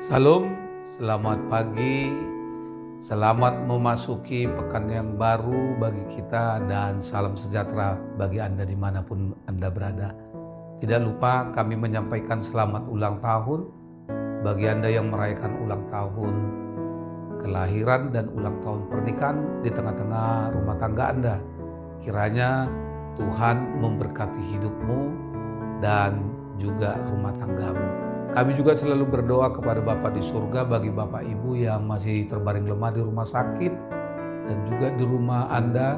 Salam, selamat pagi, selamat memasuki pekan yang baru bagi kita dan salam sejahtera bagi Anda dimanapun Anda berada. Tidak lupa kami menyampaikan selamat ulang tahun bagi Anda yang merayakan ulang tahun kelahiran dan ulang tahun pernikahan di tengah-tengah rumah tangga Anda. Kiranya Tuhan memberkati hidupmu dan juga rumah tanggamu. Kami juga selalu berdoa kepada Bapa di surga bagi Bapak Ibu yang masih terbaring lemah di rumah sakit dan juga di rumah Anda.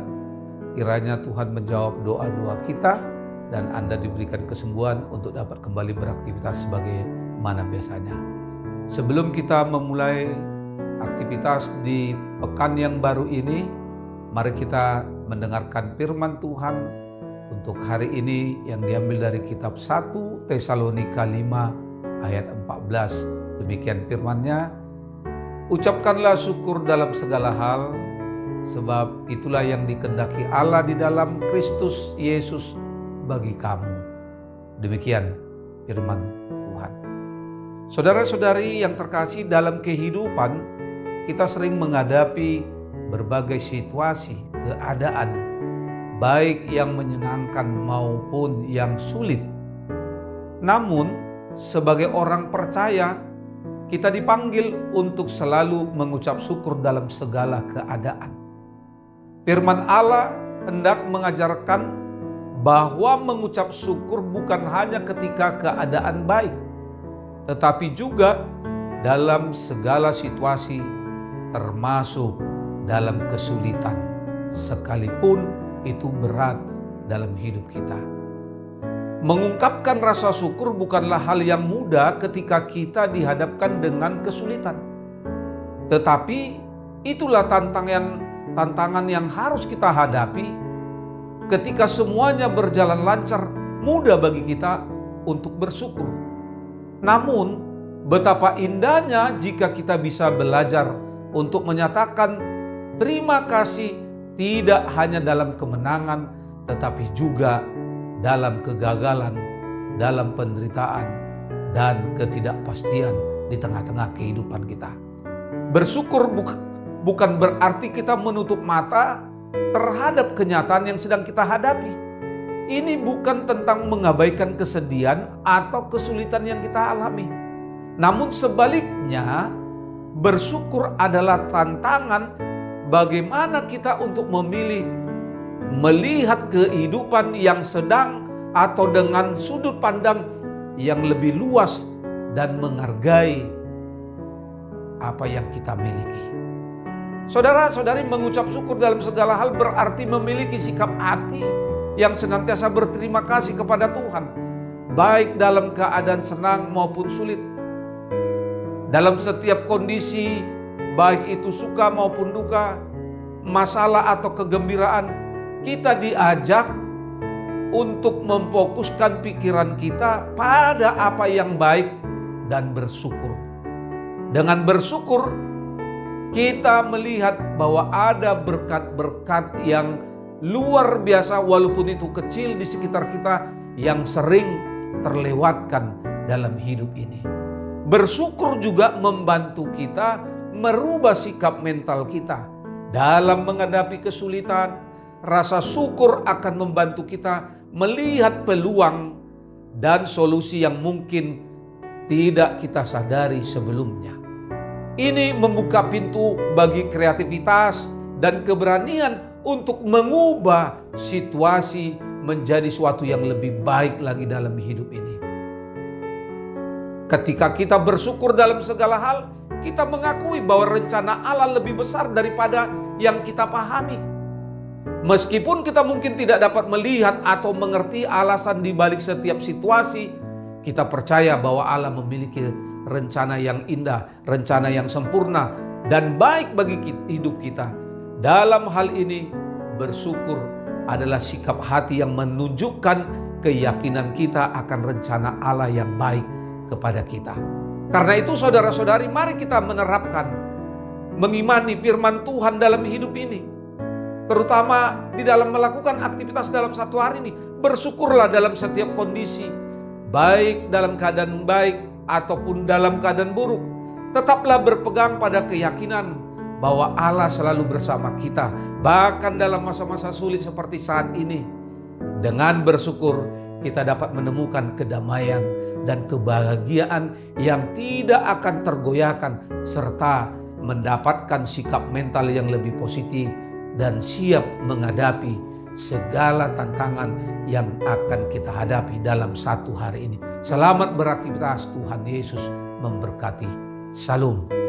Kiranya Tuhan menjawab doa-doa kita dan Anda diberikan kesembuhan untuk dapat kembali beraktivitas sebagaimana biasanya. Sebelum kita memulai aktivitas di pekan yang baru ini, mari kita mendengarkan firman Tuhan untuk hari ini yang diambil dari kitab 1 Tesalonika 5 ayat 14. Demikian firman-Nya, ucapkanlah syukur dalam segala hal, sebab itulah yang dikehendaki Allah di dalam Kristus Yesus bagi kamu. Demikian firman Tuhan. Saudara-saudari yang terkasih, dalam kehidupan kita sering menghadapi berbagai situasi, keadaan, baik yang menyenangkan maupun yang sulit. Namun, sebagai orang percaya, kita dipanggil untuk selalu mengucap syukur dalam segala keadaan. Firman Allah hendak mengajarkan bahwa mengucap syukur bukan hanya ketika keadaan baik, tetapi juga dalam segala situasi, termasuk dalam kesulitan, sekalipun itu berat dalam hidup kita. Mengungkapkan rasa syukur bukanlah hal yang mudah ketika kita dihadapkan dengan kesulitan. Tetapi itulah tantangan yang harus kita hadapi ketika semuanya berjalan lancar, mudah bagi kita untuk bersyukur. Namun, betapa indahnya jika kita bisa belajar untuk menyatakan terima kasih tidak hanya dalam kemenangan, tetapi juga dalam kegagalan, dalam penderitaan, dan ketidakpastian di tengah-tengah kehidupan kita. Bersyukur bukan berarti kita menutup mata terhadap kenyataan yang sedang kita hadapi. Ini bukan tentang mengabaikan kesedihan atau kesulitan yang kita alami. Namun sebaliknya, bersyukur adalah tantangan bagaimana kita untuk memilih melihat kehidupan yang sedang atau dengan sudut pandang yang lebih luas dan menghargai apa yang kita miliki. Saudara-saudari, mengucap syukur dalam segala hal berarti memiliki sikap hati yang senantiasa berterima kasih kepada Tuhan, baik dalam keadaan senang maupun sulit. Dalam setiap kondisi, baik itu suka maupun duka, masalah atau kegembiraan, kita diajak untuk memfokuskan pikiran kita pada apa yang baik dan bersyukur. Dengan bersyukur, kita melihat bahwa ada berkat-berkat yang luar biasa walaupun itu kecil di sekitar kita yang sering terlewatkan dalam hidup ini. Bersyukur juga membantu kita merubah sikap mental kita dalam menghadapi kesulitan. Rasa syukur akan membantu kita melihat peluang dan solusi yang mungkin tidak kita sadari sebelumnya. Ini membuka pintu bagi kreativitas dan keberanian untuk mengubah situasi menjadi suatu yang lebih baik lagi dalam hidup ini. Ketika kita bersyukur dalam segala hal, kita mengakui bahwa rencana Allah lebih besar daripada yang kita pahami. Meskipun kita mungkin tidak dapat melihat atau mengerti alasan di balik setiap situasi, kita percaya bahwa Allah memiliki rencana yang indah, rencana yang sempurna dan baik bagi hidup kita. Dalam hal ini, bersyukur adalah sikap hati yang menunjukkan keyakinan kita akan rencana Allah yang baik kepada kita. Karena itu saudara-saudari, mari kita menerapkan, mengimani firman Tuhan dalam hidup ini. Terutama di dalam melakukan aktivitas dalam satu hari ini. Bersyukurlah dalam setiap kondisi, baik dalam keadaan baik ataupun dalam keadaan buruk. Tetaplah berpegang pada keyakinan bahwa Allah selalu bersama kita, bahkan dalam masa-masa sulit seperti saat ini. Dengan bersyukur, kita dapat menemukan kedamaian dan kebahagiaan yang tidak akan tergoyahkan, serta mendapatkan sikap mental yang lebih positif dan siap menghadapi segala tantangan yang akan kita hadapi dalam satu hari ini. Selamat beraktivitas, Tuhan Yesus memberkati. Shalom.